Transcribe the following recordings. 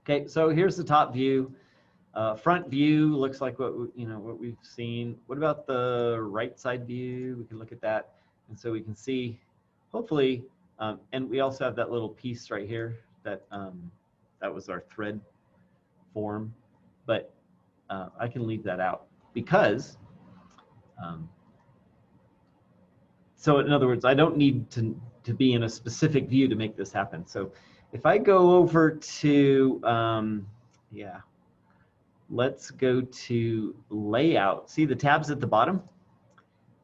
Okay, so here's the top view. Front view looks like what what we've seen. What about the right side view? We can look at that, and so we can see, hopefully, and we also have that little piece right here that that was our thread form, but I can leave that out because. So in other words, I don't need to be in a specific view to make this happen. So if I go over to, yeah, let's go to layout. See the tabs at the bottom?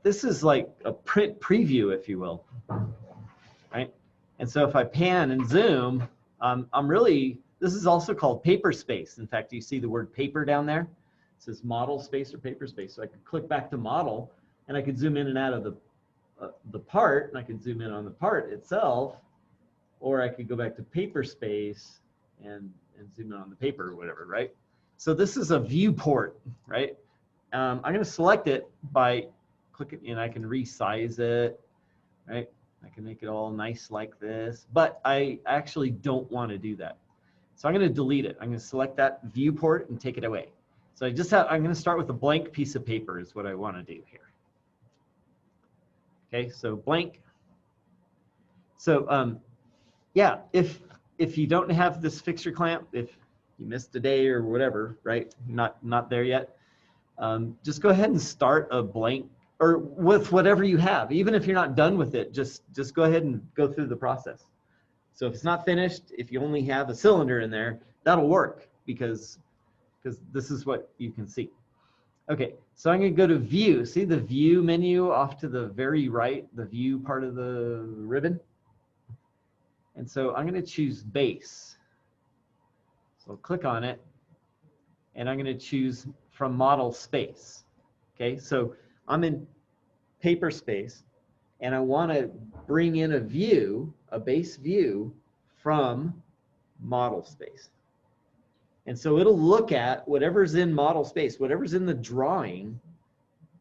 This is like a print preview, if you will, right? And so if I pan and zoom, this is also called paper space. In fact, you see the word paper down there? It says model space or paper space. So I could click back to model and I could zoom in and out of the part, and I could zoom in on the part itself, or I could go back to paper space and zoom in on the paper or whatever, right? So this is a viewport, right? I'm going to select it by clicking, and I can resize it, right? I can make it all nice like this, but I actually don't want to do that. So I'm going to delete it. I'm going to select that viewport and take it away. So I'm going to start with a blank piece of paper is what I want to do here. Okay, so blank. So yeah, if you don't have this fixture clamp, if you missed a day or whatever, right? Not there yet. Just go ahead and start a blank, or with whatever you have. Even if you're not done with it, just go ahead and go through the process. So if it's not finished, if you only have a cylinder in there, that'll work because this is what you can see. Okay, so I'm going to go to view. See the view menu off to the very right, the view part of the ribbon? And so I'm going to choose base. So I'll click on it, and I'm going to choose from model space. Okay, so I'm in paper space, and I want to bring in a view, a base view from model space. And so it'll look at whatever's in model space, whatever's in the drawing,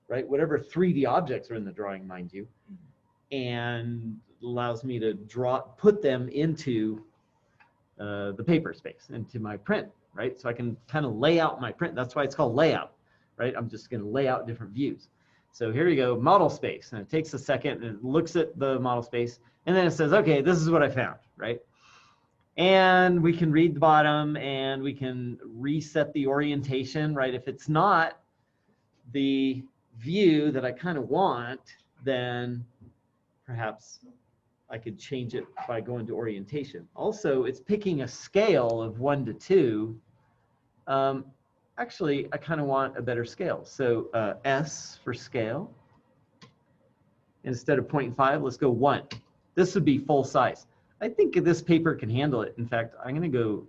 right? Whatever 3D objects are in the drawing, mind you, and allows me to put them into the paper space, into my print, right? So I can kind of lay out my print. That's why it's called layout, right? I'm just going to lay out different views. So here you go, model space, and it takes a second and it looks at the model space, and then it says, okay, this is what I found, right? And we can read the bottom and we can reset the orientation, right? If it's not the view that I kind of want, then perhaps I could change it by going to orientation. Also, it's picking a scale of 1 to 2. Actually, I kind of want a better scale. So S for scale. Instead of 0.5, let's go 1. This would be full size. I think this paper can handle it. In fact, I'm going to go,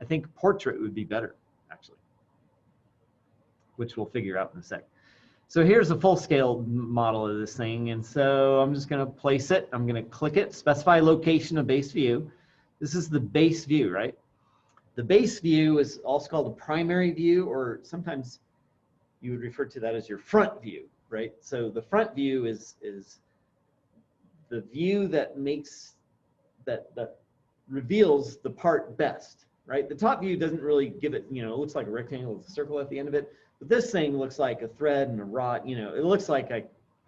I think portrait would be better, actually, which we'll figure out in a sec. So here's a full scale model of this thing. And so I'm just going to place it. I'm going to click it, specify location of base view. This is the base view, right? The base view is also called a primary view, or sometimes you would refer to that as your front view, right? So the front view is the view that makes that reveals the part best, right? The top view doesn't really give it, it looks like a rectangle with a circle at the end of it, but this thing looks like a thread and a rod, it looks like I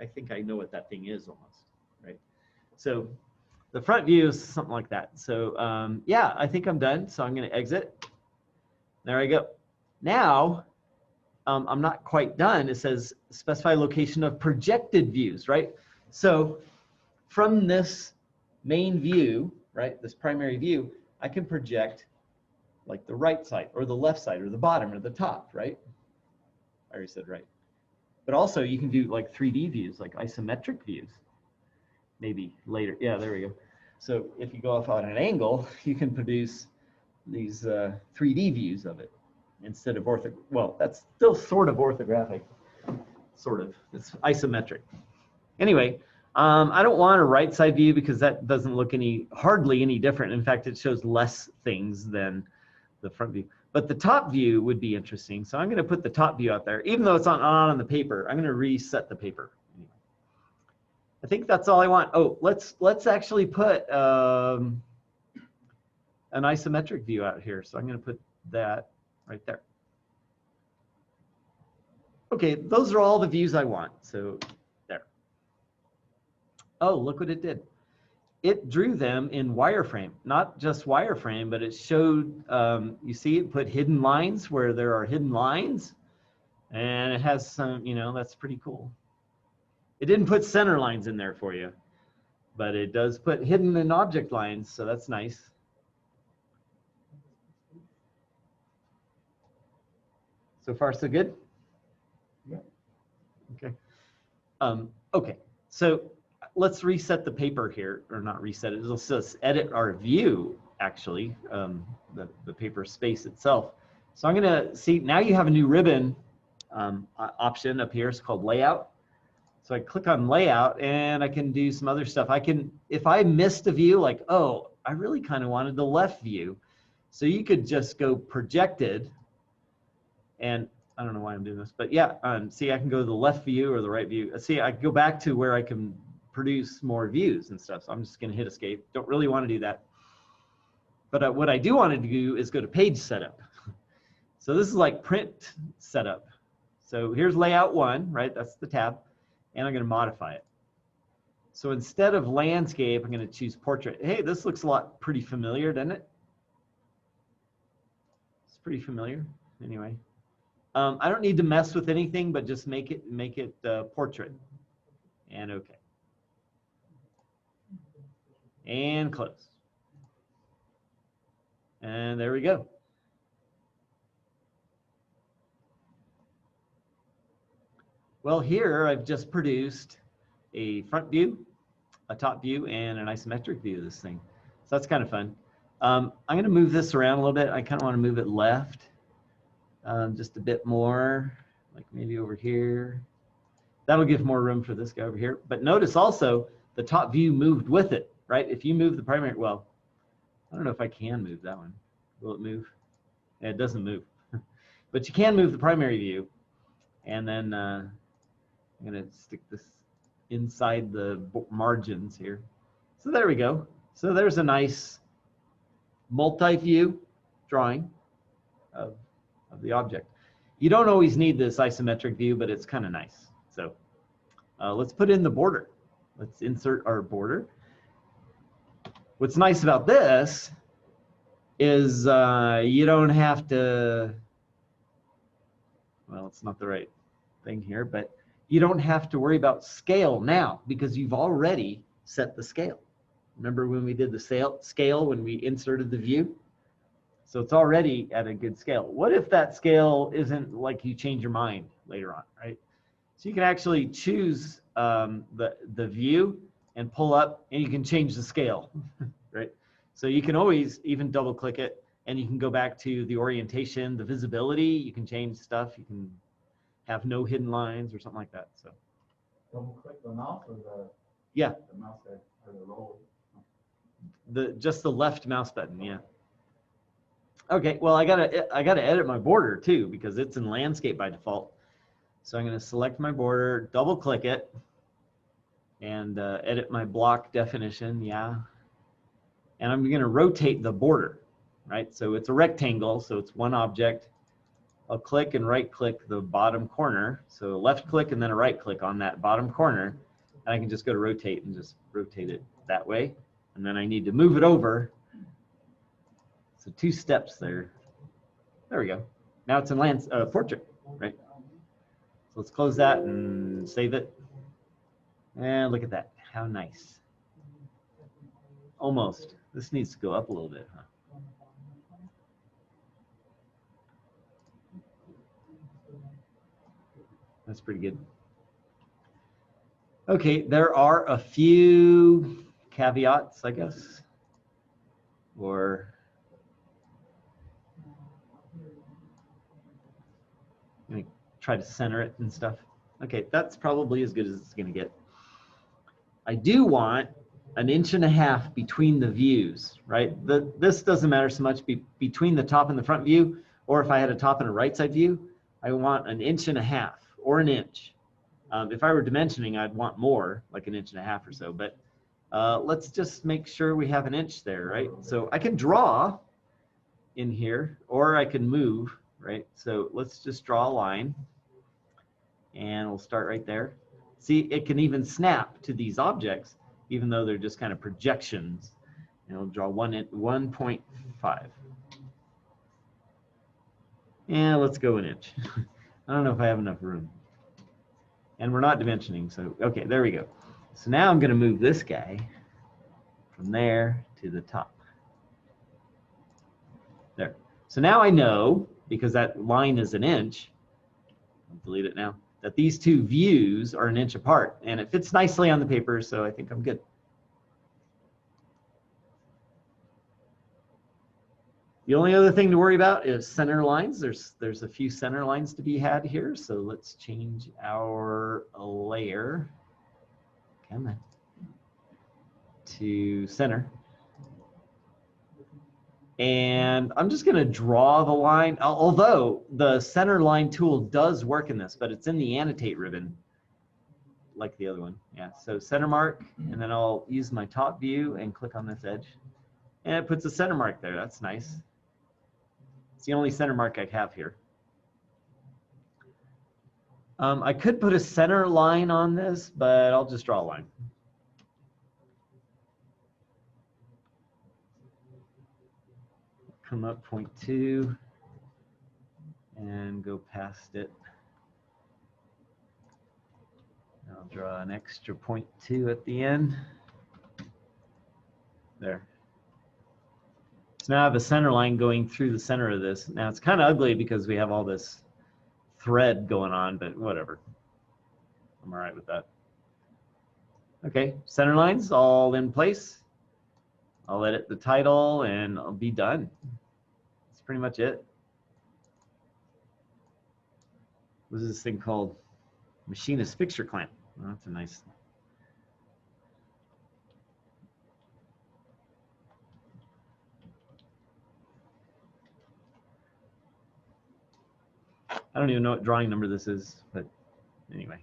think I know what that thing is almost, right? So the front view is something like that. So yeah, I think I'm done. So I'm going to exit. There I go. Now I'm not quite done. It says specify location of projected views, right? So from this main view, right, this primary view, I can project like the right side or the left side or the bottom or the top, right? I already said right. But also you can do like 3D views, like isometric views, maybe later. Yeah, there we go. So if you go off on an angle, you can produce these 3D views of it instead of well, that's still sort of orthographic, sort of. It's isometric. Anyway, I don't want a right side view because that doesn't look hardly any different. In fact, it shows less things than the front view. But the top view would be interesting. So I'm going to put the top view out there. Even though it's not on the paper, I'm going to reset the paper. I think that's all I want. Oh, let's actually put, I an isometric view out here. So I'm going to put that right there. Okay, those are all the views I want. So there. Oh, look what it did. It drew them in wireframe, not just wireframe, but it showed, you see it put hidden lines where there are hidden lines, and it has some, you know, that's pretty cool. It didn't put center lines in there for you, but it does put hidden and object lines, so that's nice. So far, so good? Yeah. Okay. Okay, so let's reset the paper here, or not reset it, let's just edit our view, actually, the paper space itself. So I'm gonna see, now you have a new ribbon option up here, it's called layout. So I click on layout and I can do some other stuff. I can, if I missed a view, like, oh, I really kind of wanted the left view. So you could just go projected, and I don't know why I'm doing this, but yeah, see, I can go to the left view or the right view. See, I can go back to where I can produce more views and stuff. So I'm just gonna hit escape. Don't really want to do that. But what I do want to do is go to page setup. So this is like print setup. So here's layout 1, right? That's the tab. And I'm gonna modify it. So instead of landscape, I'm gonna choose portrait. Hey, this looks a lot pretty familiar, doesn't it? It's pretty familiar, anyway. I don't need to mess with anything, but just make it portrait. And okay. And close. And there we go. Well, here I've just produced a front view, a top view, and an isometric view of this thing. So that's kind of fun. I'm going to move this around a little bit. I kind of want to move it left just a bit more, like maybe over here. That'll give more room for this guy over here. But notice also the top view moved with it, right? If you move the primary, well, I don't know if I can move that one. Will it move? Yeah, it doesn't move. But you can move the primary view. And then I'm going to stick this inside the margins here. So there we go. So there's a nice multi-view drawing of the object. You don't always need this isometric view, but it's kind of nice. So let's put in the border. Let's insert our border. What's nice about this is you don't have to, well, it's not the right thing here, but you don't have to worry about scale now because you've already set the scale. Remember when we did the scale when we inserted the view? So it's already at a good scale. What if that scale isn't, like, you change your mind later on, right? So you can actually choose the view and pull up, and you can change the scale, right? So you can always even double click it, and you can go back to the orientation, the visibility. You can change stuff. You can have no hidden lines or something like that. So double click the mouse or the mouse head or the roll? Just the left mouse button, yeah. Okay, well, I gotta edit my border too because it's in landscape by default. So I'm gonna select my border, double click it, and edit my block definition, yeah. And I'm gonna rotate the border, right? So it's a rectangle, so it's one object. I'll click and right click the bottom corner. So left click and then a right click on that bottom corner. And I can just go to rotate and just rotate it that way. And then I need to move it over. So 2 steps there. There we go. Now it's in portrait, right? So let's close that and save it. And look at that. How nice. Almost. This needs to go up a little bit, huh? That's pretty good. Okay, there are a few caveats, I guess, or I'm gonna try to center it and stuff. Okay, that's probably as good as it's gonna get. I do want 1.5 inches between the views, right? This doesn't matter so much between the top and the front view, or if I had a top and a right side view, I want 1.5 inches or 1 inch. If I were dimensioning, I'd want more, like 1.5 inches or so, but let's just make sure we have 1 inch there, right? So I can draw in here, or I can move, right? So let's just draw a line, and we'll start right there. See, it can even snap to these objects, even though they're just kind of projections. And I'll draw 1.5. And let's go an inch. I don't know if I have enough room. And we're not dimensioning, so okay, there we go. So now I'm going to move this guy from there to the top. There. So now I know, because that line is an inch, I'll delete it now, that these two views are an inch apart. And it fits nicely on the paper, so I think I'm good. The only other thing to worry about is center lines. There's a few center lines to be had here, so let's change our layer, come on, to center. And I'm just going to draw the line, although the center line tool does work in this, but it's in the annotate ribbon, like the other one. Yeah, so center mark, and then I'll use my top view and click on this edge. And it puts a center mark there. That's nice. It's the only center mark I have here. I could put a center line on this, but I'll just draw a line. Come up 0.2 and go past it. I'll draw an extra 0.2 at the end. There. So now I have a center line going through the center of this. Now it's kind of ugly because we have all this thread going on, but whatever. I'm all right with that. Okay, center lines all in place. I'll edit the title and I'll be done. That's pretty much it. What is this thing called? Machinist Fixture clamp. Oh, that's a nice. I don't even know what drawing number this is, but anyway.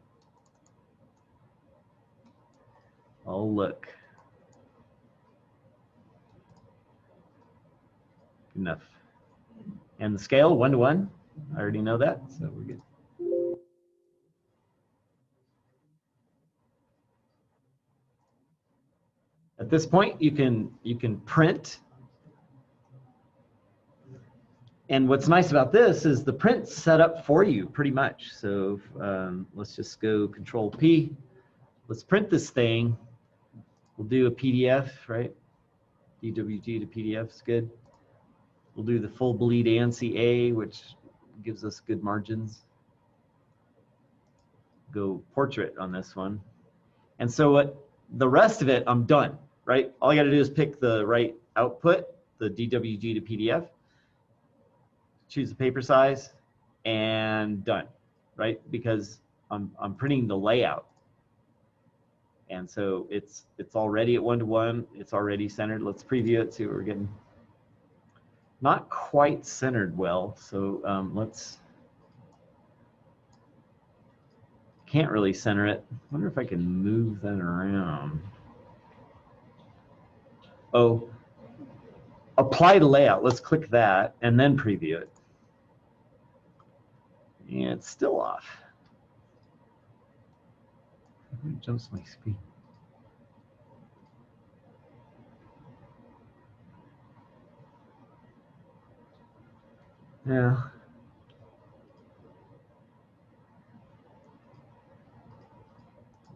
I'll look. Good enough. And the scale, 1 to 1. I already know that, so we're good. At this point, you can print. And what's nice about this is the print's set up for you pretty much. So let's just go Control P. Let's print this thing. We'll do a PDF, right? DWG to PDF is good. We'll do the full bleed ANSI A, which gives us good margins. Go portrait on this one. And so the rest of it, I'm done, right? All I got to do is pick the right output, the DWG to PDF. Choose the paper size, and done, right? Because I'm printing the layout, and so it's already at 1 to 1. It's already centered. Let's preview it. See what we're getting. Not quite centered well, so let's. Can't really center it. Wonder if I can move that around. Oh, apply to layout. Let's click that and then preview it. Yeah, it's still off. It jumps my screen. Yeah.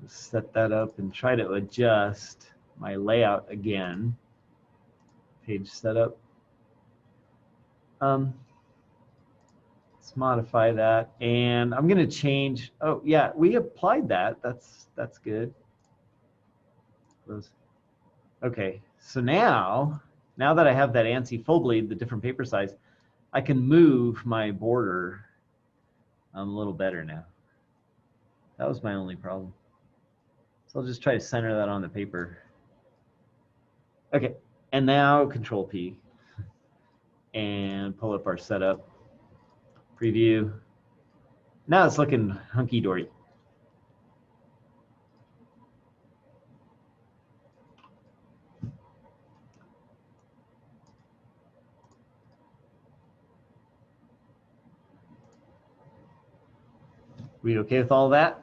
Set that up and try to adjust my layout again. Page setup. Let's modify that, and I'm going to change. Oh yeah, we applied that. That's good. Close. Okay, so now that I have that ANSI full bleed, the different paper size, I can move my border a little better now. That was my only problem. So I'll just try to center that on the paper. Okay, and now Control P and pull up our setup. Preview. Now it's looking hunky-dory. We okay with all that?